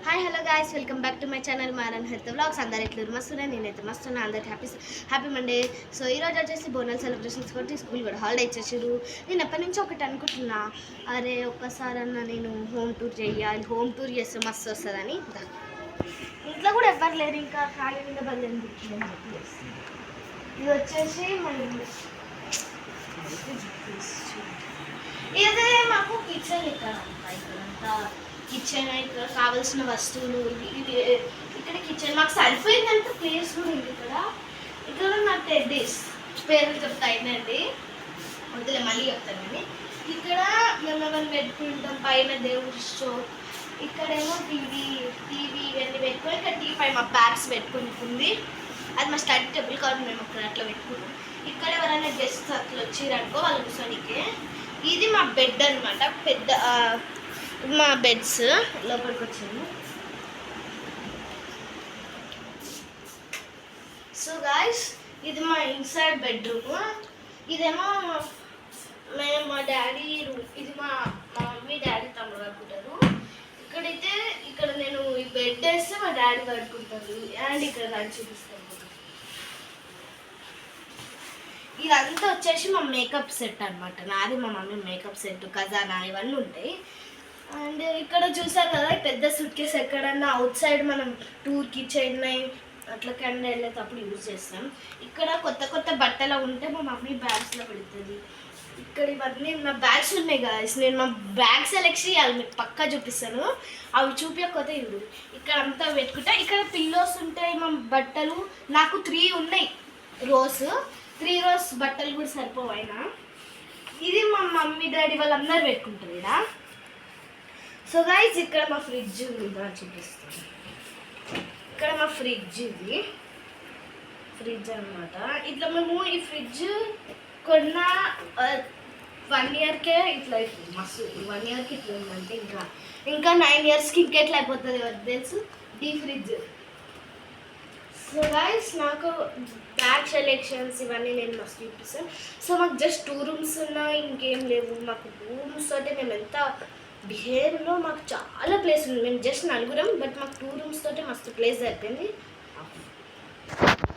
Hi hello guys, welcome back to my channel Maran health vlogs. అందరు ఎట్లా మస్తున్నా, నేనైతే మస్తున్నా. అందరికి హ్యాపీ మండే. సో ఈరోజు వచ్చేసి బోనల్ సెలబ్రేషన్స్ కొట్టి స్కూల్ కూడా హాలిడే ఇచ్చేసారు. నేను ఎప్పటి నుంచి ఒకటి అనుకుంటున్నా, అరే ఒక్కసారన్నా నేను హోమ్ టూర్ చేయాలి, హోమ్ టూర్ చేస్తే మస్తు వస్తుందని. ఇంట్లో కూడా ఎవ్వరు లేరు, ఇంకా ఖాళీ మీద బలి ఇది వచ్చేసి మన ఇదే మాకు కిచెన్ ఇక్కడంతా కిచెన్ ఇక్కడ కావాల్సిన వస్తువులు ఇది ఇక్కడ కిచెన్ మాకు సరిపోయిందంటే ప్లేస్ కూడా ఉంది ఇక్కడ నా టెడ్డీస్ పేర్లు చెప్తాయినండి, వదిలే మళ్ళీ చెప్తానండి. ఇక్కడ మేము ఏమైనా పెట్టుకుంటాం, పైన దేవుడి షో, ఇక్కడేమో టీవీ ఇవన్నీ పెట్టుకొని ఇక్కడ టీవీ మా బ్యాగ్స్ పెట్టుకుంటుంది. అది మా స్టడీ టేబుల్ కాబట్టి మేము అక్కడ అట్లా పెట్టుకున్నాం. ఇక్కడ ఎవరైనా గెస్ట్స్ అట్లా వచ్చిరనుకో వాళ్ళు కూర్చోనికే. ఇది మా బెడ్ అనమాట, పెద్ద మా బెడ్స్ లోపలికి వచ్చాము. సో గాయ్స్, ఇది మా ఇన్సైడ్ బెడ్రూమ్. ఇదేమో మా డాడీ రూమ్. ఇది మా మమ్మీ డాడీ తమ్ముడు పడుకుంటారు. ఇక్కడైతే ఇక్కడ నేను ఈ బెడ్ వేస్తే మా డాడీ పడుకుంటారు. అండ్ ఇక్కడ డాడీ చూపిస్తాను. ఇదంతా వచ్చేసి మా మేకప్ సెట్ అనమాట. నాది మా మమ్మీ మేకప్ సెట్, ఖజానా ఇవన్నీ ఉంటాయి. అండ్ ఇక్కడ చూసారు కదా, పెద్ద సూట్ కేసు ఎక్కడన్నా అవుట్ సైడ్ మనం టూర్కి చెన్నై అట్లా కెనడా వెళ్ళేటప్పుడు యూజ్ చేస్తాం. ఇక్కడ కొత్త బట్టలు ఉంటే మా మమ్మీ బ్యాగ్స్లో పెడుతుంది. ఇక్కడ ఇవన్నీ నా బ్యాగ్స్ ఉన్నాయి గాయస్. నేను మా బ్యాగ్ సెలెక్ట్ చేయాలి, మీకు పక్కా చూపిస్తాను. అవి చూపించకపోతే ఇవి ఇక్కడ అంతా పెట్టుకుంటా. ఇక్కడ పిల్లోస్ ఉంటాయి, మా బట్టలు నాకు 3 ఉన్నాయి. 3 రోస్ బట్టలు కూడా సరిపోవైనా. ఇది మా మమ్మీ డాడీ వాళ్ళందరూ పెట్టుకుంటారు ఇక్కడ. సో గైస్, ఇక్కడ మా ఫ్రిడ్జ్ ఉందా చూపిస్తాను. ఇక్కడ మా ఫ్రిడ్జ్, ఇది ఫ్రిడ్జ్ అనమాట. ఇట్లా మేము ఈ ఫ్రిడ్జ్ కొన్న 1 ఇయర్కే ఇట్లా అయిపోయింది. మస్తు 1 ఇయర్కి ఇట్లా ఉందంటే ఇంకా 9 ఇయర్స్కి ఇంకెట్లా అయిపోతుంది ఎవరికి తెలుసు. ఈ ఫ్రిడ్జ్. సో గైస్, నాకు బ్యాగ్ సెలెక్షన్స్ ఇవన్నీ నేను మస్తు చూపిస్తాను. సో మాకు జస్ట్ 2 రూమ్స్ ఉన్నాయి, ఇంకేం లేవు. మాకు 2 రూమ్స్ తోటే మేము ఎంత బిహేవ్లో మాకు చాలా ప్లేస్ ఉంది. మేము జస్ట్ 4, బట్ మాకు 2 రూమ్స్ తోటే మస్తు ప్లేస్ అయిపోయింది.